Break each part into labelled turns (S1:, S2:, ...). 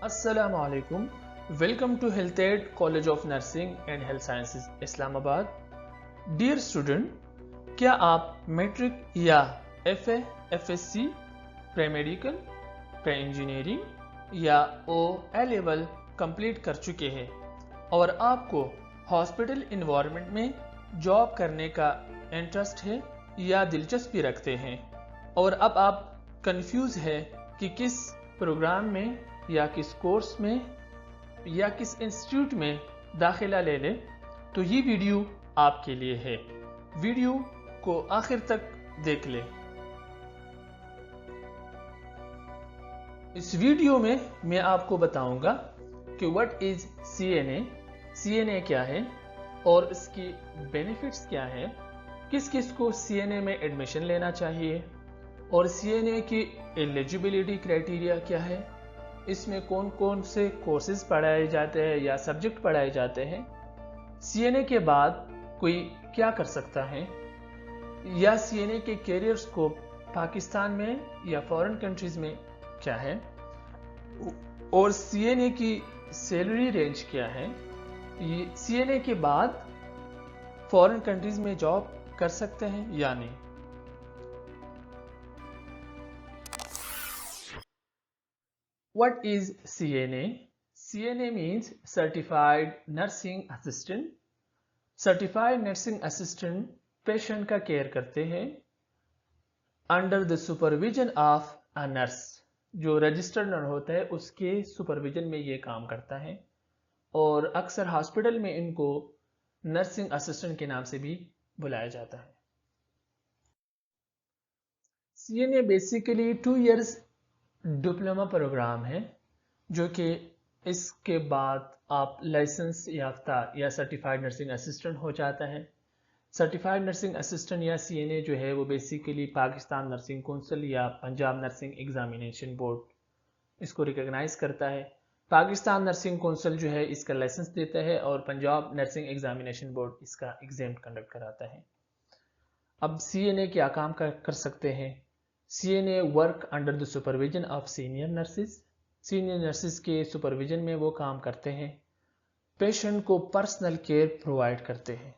S1: अस्सलाम वालेकुम। Welcome to health aid college of nursing and health sciences Islamabad. Dear student, क्या आप मैट्रिक या FA, FSc, pre medical, pre engineering या O ए level complete कर चुके हैं और आपको हॉस्पिटल इन्वायरमेंट में जॉब करने का इंटरेस्ट है या दिलचस्पी रखते हैं और अब आप कंफ्यूज है कि किस प्रोग्राम में या किस कोर्स में या किस इंस्टीट्यूट में दाखिला ले लें, तो ये वीडियो आपके लिए है। वीडियो को आखिर तक देख लें। इस वीडियो में मैं आपको बताऊंगा कि व्हाट इज सीएनए क्या है और इसकी बेनिफिट्स क्या है, किस किस को सीएनए में एडमिशन लेना चाहिए और सीएनए की एलिजिबिलिटी क्राइटेरिया क्या है, इसमें कौन कौन से कोर्सेज पढ़ाए जाते हैं या सब्जेक्ट पढ़ाए जाते हैं, सीएनए के बाद कोई क्या कर सकता है या सीएनए के कैरियर स्कोप पाकिस्तान में या फॉरेन कंट्रीज में क्या है और सीएनए की सैलरी रेंज क्या है, ये सीएनए के बाद फॉरेन कंट्रीज में जॉब कर सकते हैं या नहीं। What is CNA? CNA means Certified Nursing Assistant. Certified Nursing Assistant patient का केयर करते हैं under the supervision of a nurse. जो रजिस्टर्ड नर्स होता है उसके सुपरविजन में ये काम करता है और अक्सर हॉस्पिटल में इनको नर्सिंग असिस्टेंट के नाम से भी बुलाया जाता है। CNA basically 2 years diploma programme है जो कि इसके बाद आप लाइसेंस याफ्ता या सर्टिफाइड नर्सिंग असिस्टेंट हो जाता है। सर्टिफाइड नर्सिंग असिस्टेंट या सीएनए जो है वो बेसिकली पाकिस्तान नर्सिंग काउंसिल या पंजाब नर्सिंग एग्जामिनेशन बोर्ड इसको रिकॉग्नाइज करता है। पाकिस्तान नर्सिंग काउंसिल जो है इसका लाइसेंस देता है और पंजाब नर्सिंग एग्जामिनेशन बोर्ड इसका एग्जाम कंडक्ट कराता है। अब सीएनए क्या काम कर सकते हैं? CNA work under the supervision of senior nurses. Senior nurses के सुपरविजन में वो काम करते हैं, पेशेंट को पर्सनल केयर प्रोवाइड करते हैं।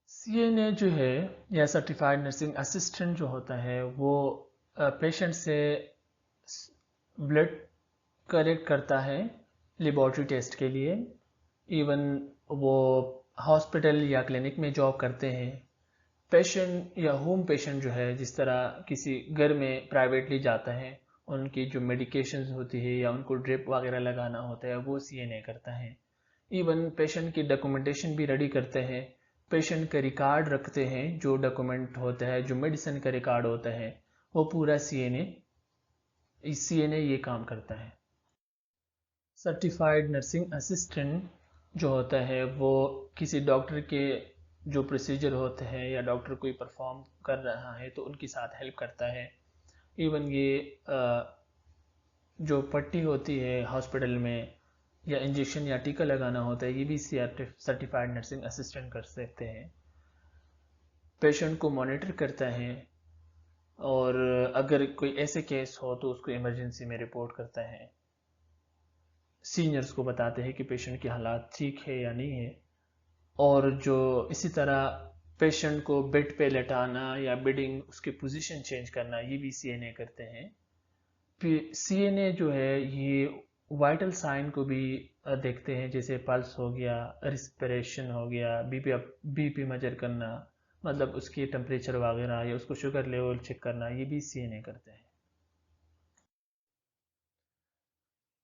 S1: CNA जो है या सर्टिफाइड नर्सिंग असिस्टेंट जो होता है वो पेशेंट से ब्लड कलेक्ट करता है लेबोरेटरी टेस्ट के लिए। इवन वो हॉस्पिटल या क्लिनिक में जॉब करते हैं। पेशेंट या होम पेशेंट जो है जिस तरह किसी घर में प्राइवेटली जाता है, उनकी जो मेडिकेशंस होती है या उनको ड्रिप वगैरह लगाना होता है वो सीएनए करता है। इवन पेशेंट की डॉक्यूमेंटेशन भी रेडी करते हैं, पेशेंट का रिकॉर्ड रखते हैं, जो डॉक्यूमेंट होता है, जो मेडिसिन का रिकॉर्ड होता है वो पूरा सीएनए ये काम करता है। सर्टिफाइड नर्सिंग असिस्टेंट जो होता है वो किसी डॉक्टर के जो प्रोसीजर होते हैं या डॉक्टर कोई परफॉर्म कर रहा है तो उनके साथ हेल्प करता है। इवन ये जो पट्टी होती है हॉस्पिटल में या इंजेक्शन या टीका लगाना होता है ये भी सर्टिफाइड नर्सिंग असिस्टेंट कर सकते हैं। पेशेंट को मॉनिटर करता है और अगर कोई ऐसे केस हो तो उसको इमरजेंसी में रिपोर्ट करता है। सीनियर्स को बताते हैं कि पेशेंट की हालात ठीक है या नहीं है और जो इसी तरह पेशेंट को बेड पे लेटाना या बेडिंग उसकी पोजीशन चेंज करना ये भी सीएनए करते हैं। फिर सीएनए जो है ये वाइटल साइन को भी देखते हैं, जैसे पल्स हो गया, रिस्पिरेशन हो गया, बीपी मेजर करना, मतलब उसकी टेम्परेचर वगैरह या उसको शुगर लेवल चेक करना, ये भी सीएनए करते हैं।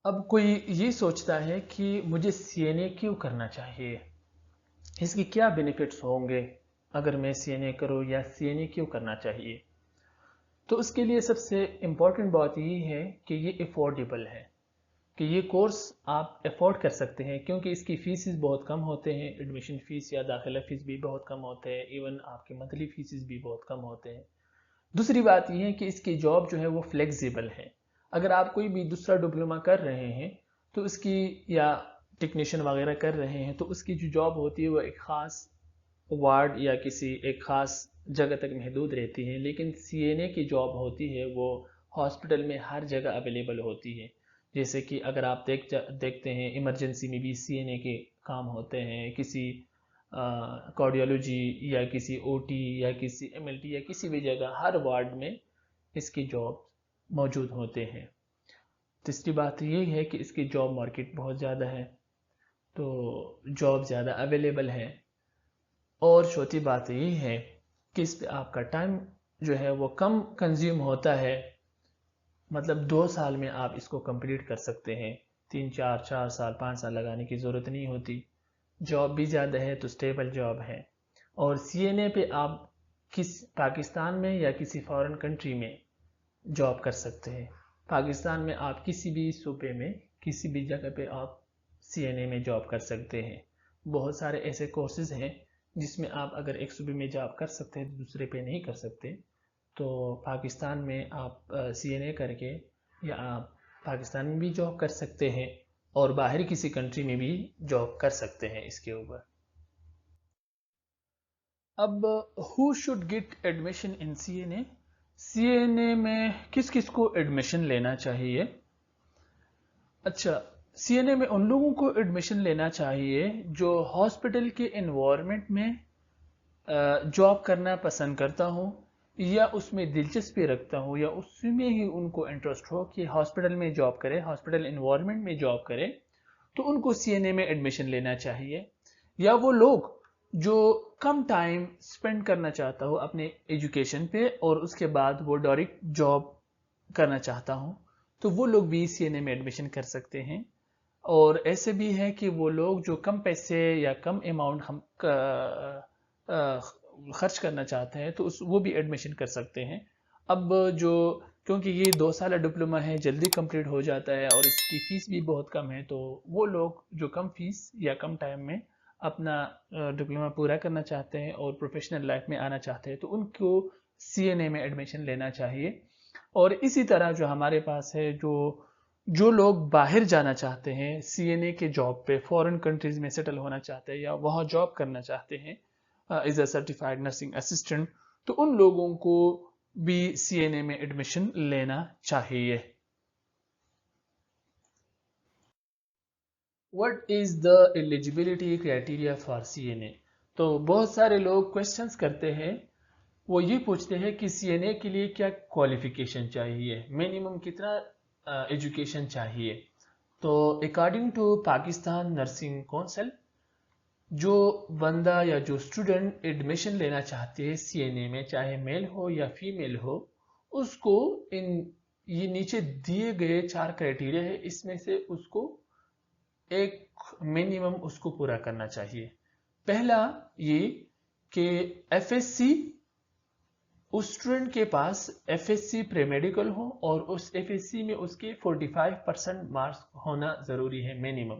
S1: अब कोई ये सोचता है कि मुझे सीएनए क्यों करना चाहिए, इसके क्या बेनिफिट्स होंगे अगर मैं सीएनए करूं या सीएनए क्यों करना चाहिए। तो उसके लिए सबसे इम्पोर्टेंट बात ये है कि ये अफोर्डेबल है, कि ये कोर्स आप अफोर्ड कर सकते हैं क्योंकि इसकी फीसिस बहुत कम होते हैं। एडमिशन फीस या दाखिला फीस भी बहुत कम होते हैं, इवन आपके मंथली फीसिस भी बहुत कम होते हैं। दूसरी बात यह है कि इसकी जॉब जो है वो फ्लेक्सिबल है। अगर आप कोई भी दूसरा डिप्लोमा कर रहे हैं तो उसकी या टेक्नीशियन वगैरह कर रहे हैं तो उसकी जो जॉब होती है वो एक ख़ास वार्ड या किसी एक ख़ास जगह तक महदूद रहती है, लेकिन सीएनए की जॉब होती है वो हॉस्पिटल में हर जगह अवेलेबल होती है। जैसे कि अगर आप देखते हैं इमरजेंसी में भी सीएनए के काम होते हैं, किसी कार्डियोलॉजी या किसी ओटी या किसी एमएलटी या किसी भी जगह हर वार्ड में इसकी जॉब मौजूद होते हैं। तीसरी बात ये है कि इसकी जॉब मार्केट बहुत ज़्यादा है, तो जॉब ज़्यादा अवेलेबल है। और चौथी बात ये है कि इस पे आपका टाइम जो है वो कम कंज्यूम होता है, मतलब 2 साल में आप इसको कंप्लीट कर सकते हैं। 3 4 4 साल 5 साल लगाने की ज़रूरत नहीं होती। जॉब भी ज़्यादा है तो स्टेबल जॉब है। और सीएनए पे आप किस पाकिस्तान में या किसी फॉरेन कंट्री में जॉब कर सकते हैं। पाकिस्तान में आप किसी भी सूबे में किसी भी जगह पे आप सीएनए में जॉब कर सकते हैं। बहुत सारे ऐसे कोर्सेज हैं जिसमें आप अगर एक सूबे में जॉब कर सकते हैं तो दूसरे पे नहीं कर सकते। तो पाकिस्तान में आप सीएनए करके या आप पाकिस्तान में भी जॉब कर सकते हैं और बाहर किसी कंट्री में भी जॉब कर सकते हैं इसके ऊपर। अब who should get admission in CNA? CNA में किस किस को एडमिशन लेना चाहिए? अच्छा, सीएनए में उन लोगों को एडमिशन लेना चाहिए जो हॉस्पिटल के एनवायरनमेंट में जॉब करना पसंद करता हूँ या उसमें दिलचस्पी रखता हूँ या उसमें ही उनको इंटरेस्ट हो कि हॉस्पिटल में जॉब करे, हॉस्पिटल एनवायरनमेंट में जॉब करे, तो उनको सीएनए में एडमिशन लेना चाहिए। या वो लोग जो कम टाइम स्पेंड करना चाहता हो अपने एजुकेशन पे और उसके बाद वो डायरेक्ट जॉब करना चाहता हूँ, तो वो लोग भी सीएनए में एडमिशन कर सकते हैं। और ऐसे भी है कि वो लोग जो कम पैसे या कम अमाउंट हम खर्च करना चाहते हैं तो उस वो भी एडमिशन कर सकते हैं। अब जो क्योंकि ये 2 साल डिप्लोमा है, जल्दी कंप्लीट हो जाता है और इसकी फ़ीस भी बहुत कम है, तो वो लोग जो कम फीस या कम टाइम में अपना डिप्लोमा पूरा करना चाहते हैं और प्रोफेशनल लाइफ में आना चाहते हैं तो उनको सीएनए में एडमिशन लेना चाहिए। और इसी तरह जो हमारे पास है, जो जो लोग बाहर जाना चाहते हैं सीएनए के जॉब पे, फॉरेन कंट्रीज में सेटल होना चाहते हैं या वहाँ जॉब करना चाहते हैं as a certified nursing assistant, तो उन लोगों को भी सीएनए में एडमिशन लेना चाहिए। What is the eligibility criteria for CNA? तो बहुत सारे लोग क्वेश्चंस करते हैं, वो ये पूछते हैं कि सीएनए के लिए क्या क्वालिफिकेशन चाहिए, मिनिमम कितना एजुकेशन चाहिए। तो according to Pakistan nursing council, जो बंदा या जो स्टूडेंट एडमिशन लेना चाहते हैं सीएनए में, चाहे मेल हो या फीमेल हो, उसको इन ये नीचे दिए गए 4 क्राइटेरिया है, इसमें से उसको एक मिनिमम उसको पूरा करना चाहिए। पहला ये कि एफएससी, उस स्टूडेंट के पास एफएससी प्रीमेडिकल हो और उस एफएससी में उसके 45% मार्क्स होना ज़रूरी है मिनिमम।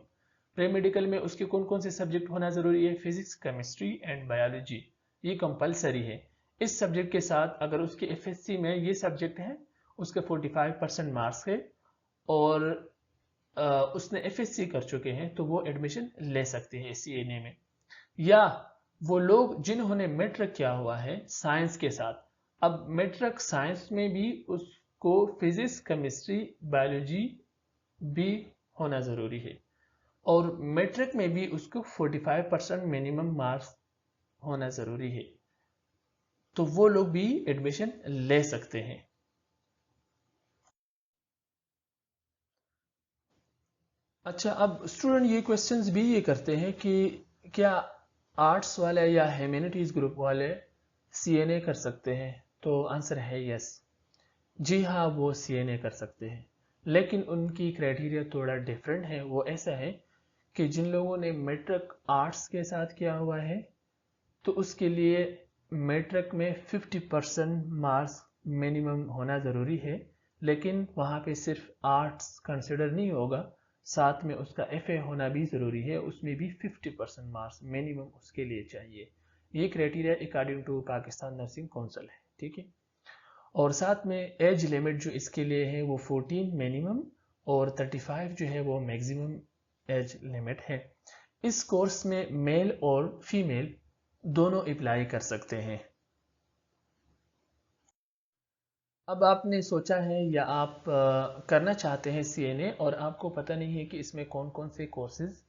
S1: प्रीमेडिकल में उसके कौन कौन से सब्जेक्ट होना ज़रूरी है? फिजिक्स, केमिस्ट्री एंड बायोलॉजी, ये कंपलसरी है। इस सब्जेक्ट के साथ अगर उसके एफएससी में ये सब्जेक्ट है, उसके 45% मार्क्स है और उसने एफएससी कर चुके हैं, तो वो एडमिशन ले सकते हैं सीएनए में। या वो लोग जिन्होंने मैट्रिक किया हुआ है साइंस के साथ, अब मैट्रिक साइंस में भी उसको फिजिक्स, केमिस्ट्री, बायोलॉजी भी होना ज़रूरी है और मैट्रिक में भी उसको 45% मिनिमम मार्क्स होना ज़रूरी है, तो वो लोग भी एडमिशन ले सकते हैं। अच्छा, अब स्टूडेंट ये क्वेश्चंस भी ये करते हैं कि क्या आर्ट्स वाले या ह्यूमैनिटीज़ ग्रुप वाले सीएनए कर सकते हैं? तो आंसर है यस। जी हाँ, वो सीएनए कर सकते हैं, लेकिन उनकी क्राइटेरिया थोड़ा डिफरेंट है। वो ऐसा है कि जिन लोगों ने मैट्रिक आर्ट्स के साथ किया हुआ है, तो उसके लिए मैट्रिक में 50% मार्क्स मिनिमम होना ज़रूरी है, लेकिन वहाँ पे सिर्फ आर्ट्स कंसिडर नहीं होगा, साथ में उसका एफए होना भी ज़रूरी है, उसमें भी 50% मार्क्स मिनिमम उसके लिए चाहिए। ये criteria according to Pakistan nursing council है, ठीक है। और साथ में एज लिमिट जो इसके लिए है वो 14 मिनिमम और 35 जो है वो मैक्सिमम एज लिमिट है। इस कोर्स में मेल और फीमेल दोनों अप्लाई कर सकते हैं। अब आपने सोचा है या आप करना चाहते हैं सीएनए और आपको पता नहीं है कि इसमें कौन कौन से कोर्सेज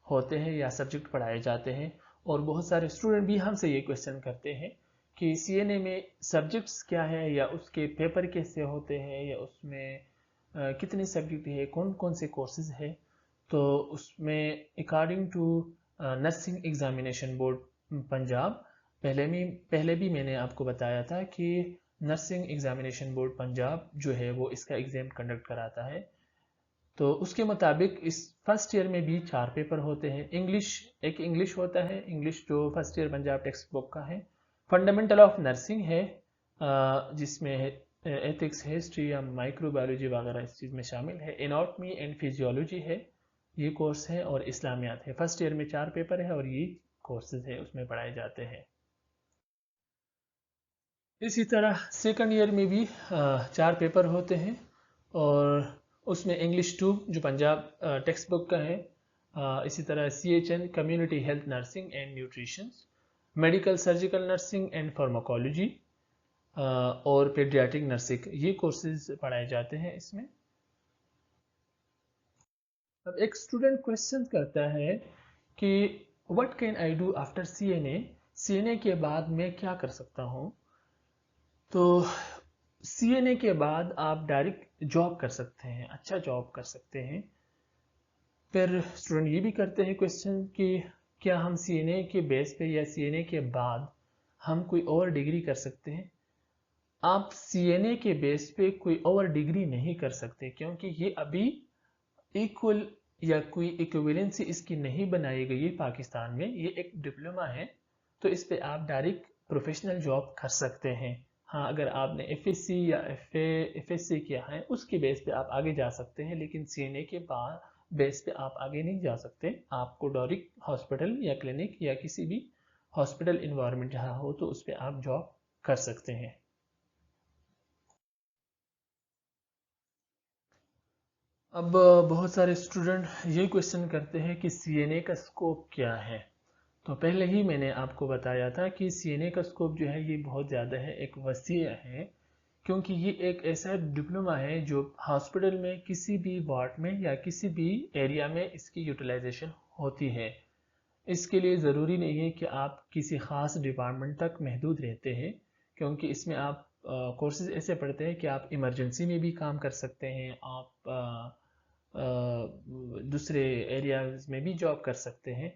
S1: होते हैं या सब्जेक्ट पढ़ाए जाते हैं, और बहुत सारे स्टूडेंट भी हमसे ये क्वेश्चन करते हैं कि सीएनए में सब्जेक्ट्स क्या है या उसके पेपर कैसे होते हैं या उसमें कितने सब्जेक्ट है, कौन कौन से कोर्सेज है। तो उसमें according to nursing examination board Punjab, पहले भी मैंने आपको बताया था कि नर्सिंग एग्जामिनेशन बोर्ड पंजाब जो है वो इसका एग्ज़ाम कंडक्ट कराता है। तो उसके मुताबिक इस फर्स्ट ईयर में भी 4 पेपर होते हैं। एक इंग्लिश होता है, इंग्लिश जो first year Punjab text book का है। फंडामेंटल ऑफ नर्सिंग है, जिसमें एथिक्स, हिस्ट्री या माइक्रोबायोलॉजी वगैरह इस चीज़ में शामिल है। एनाटॉमी एंड फिजियोलॉजी है, ये कोर्स है, और इस्लामियात है। फर्स्ट ईयर में 4 पेपर है और ये कोर्सेज है उसमें पढ़ाए जाते हैं। इसी तरह सेकंड ईयर में भी 4 पेपर होते हैं, और उसमें इंग्लिश 2 जो पंजाब टेक्स्ट बुक का है, इसी तरह CHN community health nursing and nutrition, medical surgical nursing and pharmacology, और पेडियाट्रिक नर्सिंग, ये कोर्सेज पढ़ाए जाते हैं इसमें। अब एक स्टूडेंट क्वेश्चन करता है कि what can I do after CNA, CNA के बाद मैं क्या कर सकता हूँ। तो CNA के बाद आप डायरेक्ट जॉब कर सकते हैं, अच्छा जॉब कर सकते हैं। फिर स्टूडेंट ये भी करते हैं क्वेश्चन कि क्या हम CNA के बेस पे या CNA के बाद हम कोई और डिग्री कर सकते हैं। आप CNA के बेस पे कोई और डिग्री नहीं कर सकते, क्योंकि ये अभी इक्वल या कोई इक्विवेलेंसी इसकी नहीं बनाई गई है पाकिस्तान में। ये एक डिप्लोमा है, तो इस पे आप डायरेक्ट प्रोफेशनल जॉब कर सकते हैं। हाँ, अगर आपने FSC या FSC किया है उसके बेस पे आप आगे जा सकते हैं, लेकिन CNA के बाद बेस पे आप आगे नहीं जा सकते। आपको डायरेक्ट हॉस्पिटल या क्लिनिक या किसी भी हॉस्पिटल इन्वायरमेंट जहाँ हो तो उस पर आप जॉब कर सकते हैं। अब बहुत सारे स्टूडेंट ये क्वेश्चन करते हैं कि CNA का स्कोप क्या है। तो पहले ही मैंने आपको बताया था कि CNA का स्कोप जो है ये बहुत ज़्यादा है, एक वसीय है, क्योंकि ये एक ऐसा डिप्लोमा है जो हॉस्पिटल में किसी भी वार्ड में या किसी भी एरिया में इसकी यूटिलाइजेशन होती है। इसके लिए ज़रूरी नहीं है कि आप किसी ख़ास डिपार्टमेंट तक महदूद रहते हैं, क्योंकि इसमें आप कोर्सेज ऐसे पढ़ते हैं कि आप इमरजेंसी में भी काम कर सकते हैं, आप दूसरे एरियाज में भी जॉब कर सकते हैं।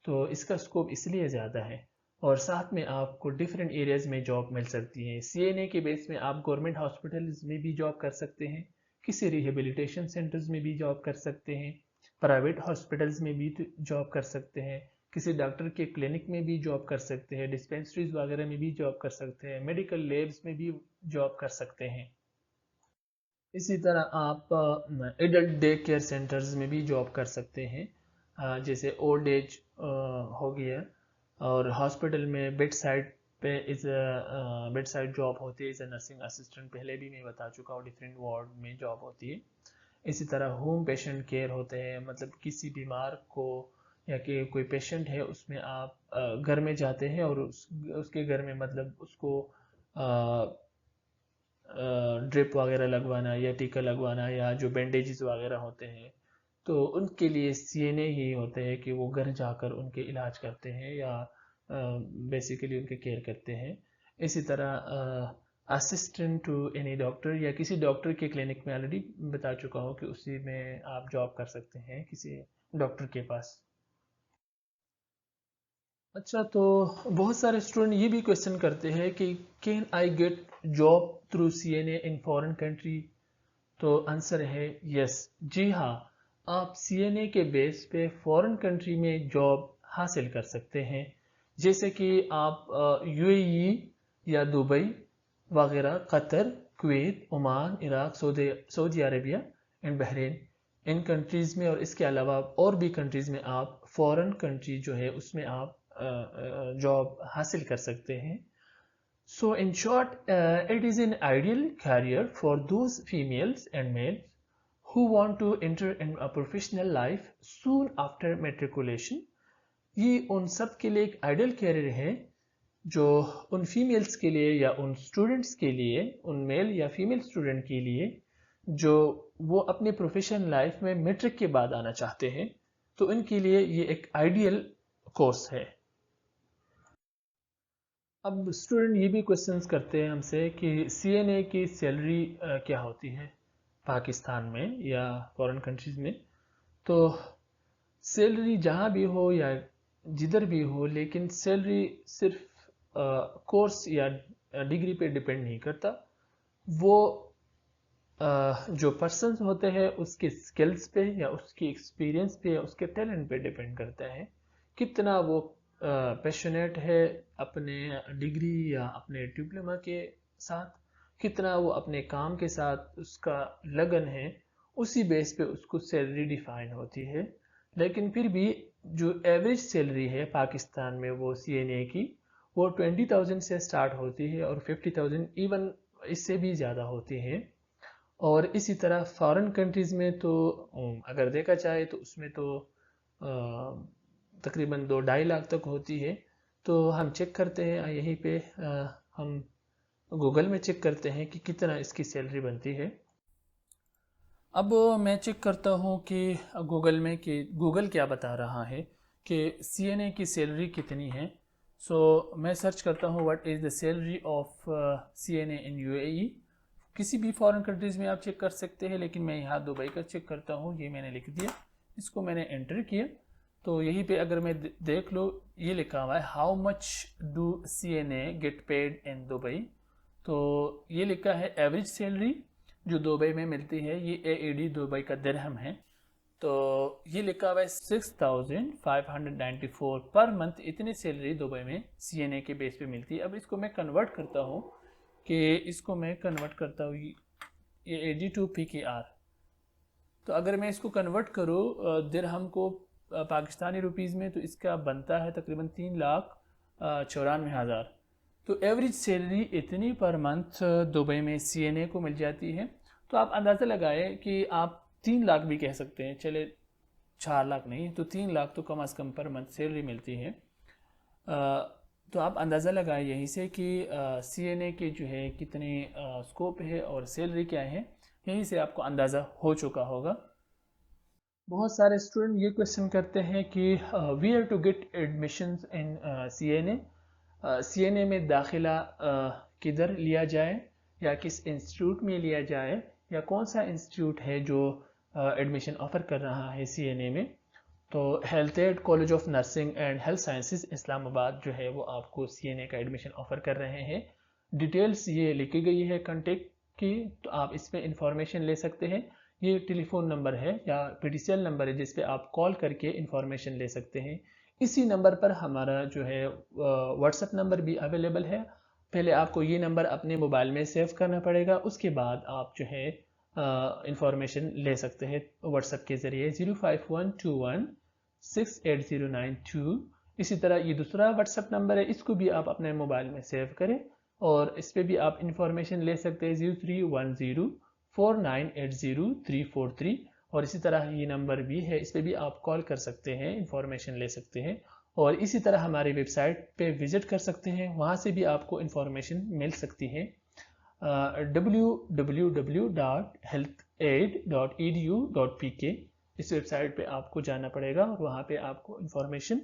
S1: तो इसका स्कोप इसलिए ज़्यादा है, और साथ में आपको डिफरेंट एरियाज में जॉब मिल सकती है। CNA के बेस में आप गवर्नमेंट हॉस्पिटल्स में भी जॉब कर सकते हैं, किसी रिहेबिलिटेशन सेंटर्स में भी जॉब कर सकते हैं, प्राइवेट हॉस्पिटल्स में भी जॉब कर सकते हैं, किसी डॉक्टर के क्लिनिक में भी जॉब कर सकते हैं, डिस्पेंसरीज वगैरह में भी जॉब कर सकते हैं, मेडिकल लैब्स में भी जॉब कर सकते हैं। इसी तरह आप एडल्ट डे केयर सेंटर्स में भी जॉब कर सकते हैं, जैसे ओल्ड एज हो गया, और हॉस्पिटल में बेड साइड पे बेड साइड जॉब होती है, इज़ नर्सिंग असिस्टेंट, पहले भी मैं बता चुका हूँ, डिफरेंट वार्ड में जॉब होती है। इसी तरह होम पेशेंट केयर होते हैं, मतलब किसी बीमार को या कि कोई पेशेंट है उसमें आप घर में जाते हैं और उसके घर में मतलब उसको ड्रिप वगैरह लगवाना या टीका लगवाना या जो बैंडेजेस वगैरह होते हैं, तो उनके लिए CNA ही होते हैं कि वो घर जाकर उनके इलाज करते हैं या बेसिकली उनके केयर करते हैं। इसी तरह असिस्टेंट टू एनी डॉक्टर या किसी डॉक्टर के क्लिनिक में ऑलरेडी बता चुका हूँ कि उसी में आप जॉब कर सकते हैं किसी डॉक्टर के पास। अच्छा, तो बहुत सारे स्टूडेंट ये भी क्वेश्चन करते हैं कि can I get job through CNA in foreign country. तो आंसर है यस, जी हाँ, आप CNA के बेस पे फॉरेन कंट्री में जॉब हासिल कर सकते हैं। जैसे कि आप UAE या दुबई वगैरह, Qatar, Kuwait, Oman, Iraq, Saudi Arabia and Bahrain, in countries में, और इसके अलावा और भी कंट्रीज़ में आप फॉरेन कंट्री जो है उसमें आप जॉब हासिल कर सकते हैं। So in short, it is an ideal career for those females and males who want to enter in a professional life soon after matriculation. ये उन सब के लिए एक आइडियल कैरियर है जो उन फीमेल्स के लिए या उन स्टूडेंट्स के लिए, उन मेल या फीमेल स्टूडेंट के लिए जो वो अपने प्रोफेशनल लाइफ में मैट्रिक के बाद आना चाहते हैं, तो उनके लिए ये एक आइडियल कोर्स है। अब स्टूडेंट ये भी क्वेश्चंस करते हैं हमसे कि सीएनए की सैलरी क्या होती है पाकिस्तान में या फॉरेन कंट्रीज में। तो सैलरी जहाँ भी हो या जिधर भी हो, लेकिन सैलरी सिर्फ कोर्स या डिग्री पे डिपेंड नहीं करता। वो जो पर्सन होते हैं उसके स्किल्स पे या उसकी एक्सपीरियंस पे या उसके टैलेंट पे डिपेंड करता है, कितना वो पैशनेट है अपने डिग्री या अपने डिप्लोमा के साथ, कितना वो अपने काम के साथ उसका लगन है, उसी बेस पे उसको सैलरी डिफाइन होती है। लेकिन फिर भी जो एवरेज सैलरी है पाकिस्तान में वो सीएनए की, वो 20,000 से स्टार्ट होती है और 50,000 इवन इससे भी ज़्यादा होती है। और इसी तरह फॉरेन कंट्रीज़ में तो अगर देखा जाए तो उसमें तो तकरीबन 2-2.5 लाख तक होती है। तो हम चेक करते हैं यहीं पे, हम गूगल में चेक करते हैं कि कितना इसकी सैलरी बनती है। अब मैं चेक करता हूँ कि गूगल में कि गूगल क्या बता रहा है कि सीएनए की सैलरी कितनी है। सो मैं सर्च करता हूँ what is the salary of CNA in UAE. किसी भी फॉरेन कंट्रीज़ में आप चेक कर सकते हैं, लेकिन मैं यहाँ दुबई का चेक करता हूँ। ये मैंने लिख दिया, इसको मैंने एंटर किया, तो यहीं पे अगर मैं देख लो ये लिखा हुआ है how much do CNA get paid in Dubai. तो ये लिखा है एवरेज सैलरी जो दुबई में मिलती है, ये एएडी दुबई का दिरहम है। तो ये लिखा हुआ है 6,594 पर मंथ, इतनी सैलरी दुबई में सीएनए के बेस पे मिलती है। अब इसको मैं कन्वर्ट करता हूँ ये एडी टू PKR। तो अगर मैं इसको कन्वर्ट करूँ दिरहम को पाकिस्तानी रुपीज़ में, तो इसका बनता है तकरीबन 3,94,000। तो एवरेज सैलरी इतनी पर मंथ दुबई में सीएनए को मिल जाती है। तो आप अंदाज़ा लगाएं कि आप 3 लाख भी कह सकते हैं, चले 4 लाख नहीं तो 3 लाख तो कम अज़ कम पर मंथ सैलरी मिलती है। तो आप अंदाज़ा लगाएं यहीं से कि सीएनए के जो है कितने स्कोप है और सैलरी क्या है, यहीं से आपको अंदाज़ा हो चुका होगा। बहुत सारे स्टूडेंट ये क्वेश्चन करते हैं कि where to get admissions in CNA. CNA में दाखिला किधर लिया जाए या किस इंस्टीट्यूट में लिया जाए, या कौन सा इंस्टीट्यूट है जो एडमिशन ऑफ़र कर रहा है सीएनए में। तो health aid college of nursing and health sciences Islamabad जो है वो आपको सीएनए का एडमिशन ऑफ़र कर रहे हैं। डिटेल्स ये लिखी गई है कॉन्टेक्ट की, तो आप इस पर इंफॉर्मेशन ले सकते हैं। ये टेलीफोन नंबर है या पीटीसीएल नंबर है जिस पे आप कॉल करके इंफॉर्मेशन ले सकते हैं। इसी नंबर पर हमारा जो है व्हाट्सएप नंबर भी अवेलेबल है। पहले आपको ये नंबर अपने मोबाइल में सेव करना पड़ेगा, उसके बाद आप जो है इंफॉर्मेशन ले सकते हैं व्हाट्सएप के ज़रिए 05121689092। इसी तरह ये दूसरा व्हाट्सएप नंबर है, इसको भी आप अपने मोबाइल में सेव करें और इस पर भी आप इंफॉर्मेशन ले सकते हैं 03104980 और इसी तरह ये नंबर भी है, इस पर भी आप कॉल कर सकते हैं, इंफॉर्मेशन ले सकते हैं। और इसी तरह हमारी वेबसाइट पे विज़िट कर सकते हैं, वहाँ से भी आपको इंफॉर्मेशन मिल सकती है। www.healthaid.edu.pk इस वेबसाइट पे आपको जाना पड़ेगा और वहाँ पे आपको इंफॉर्मेशन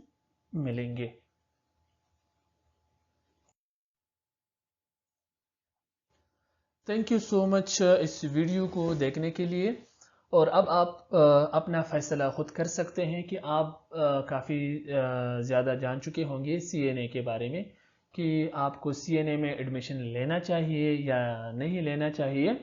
S1: मिलेंगे। थैंक यू सो मच इस वीडियो को देखने के लिए। और अब आप अपना फ़ैसला ख़ुद कर सकते हैं कि आप काफ़ी ज़्यादा जान चुके होंगे सीएनए के बारे में कि आपको सीएनए में एडमिशन लेना चाहिए या नहीं लेना चाहिए।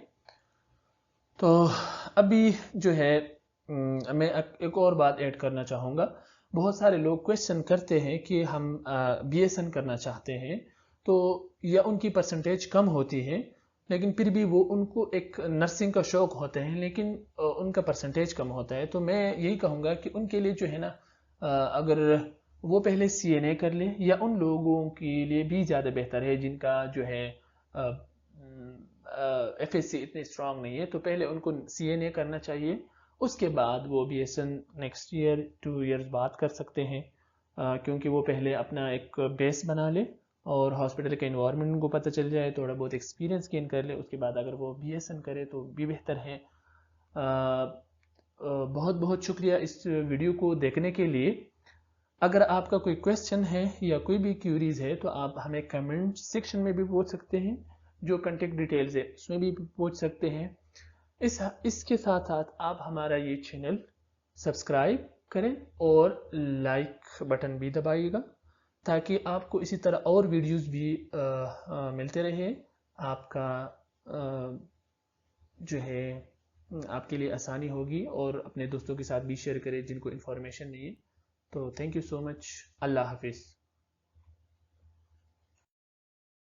S1: तो अभी जो है मैं एक और बात ऐड करना चाहूँगा। बहुत सारे लोग क्वेश्चन करते हैं कि हम बीएसएन करना चाहते हैं, तो या उनकी परसेंटेज कम होती है, लेकिन फिर भी वो उनको एक नर्सिंग का शौक़ होता है, लेकिन उनका परसेंटेज कम होता है। तो मैं यही कहूँगा कि उनके लिए जो है ना, अगर वो पहले सीएनए कर ले, या उन लोगों के लिए भी ज़्यादा बेहतर है जिनका जो है एफएससी इतनी स्ट्रांग नहीं है, तो पहले उनको सीएनए करना चाहिए। उसके बाद वो बीएसएन नेक्स्ट ईयर 2 इयर्स बाद कर सकते हैं। क्योंकि वो पहले अपना एक बेस बना ले और हॉस्पिटल के इन्वायरमेंट उनको पता चल जाए, थोड़ा बहुत एक्सपीरियंस गेन कर ले, उसके बाद अगर वो BSN करे तो भी बेहतर है। बहुत बहुत शुक्रिया इस वीडियो को देखने के लिए। अगर आपका कोई क्वेश्चन है या कोई भी क्यूरीज है तो आप हमें कमेंट सेक्शन में भी पूछ सकते हैं, जो कांटेक्ट डिटेल्स है उसमें भी पूछ सकते हैं। इसके साथ साथ आप हमारा ये चैनल सब्सक्राइब करें और लाइक बटन भी दबाइएगा, ताकि आपको इसी तरह और वीडियोस भी मिलते रहे। आपका जो है आपके लिए आसानी होगी, और अपने दोस्तों के साथ भी शेयर करें जिनको इन्फॉर्मेशन नहीं है। तो थैंक यू सो मच। अल्लाह हाफिज़।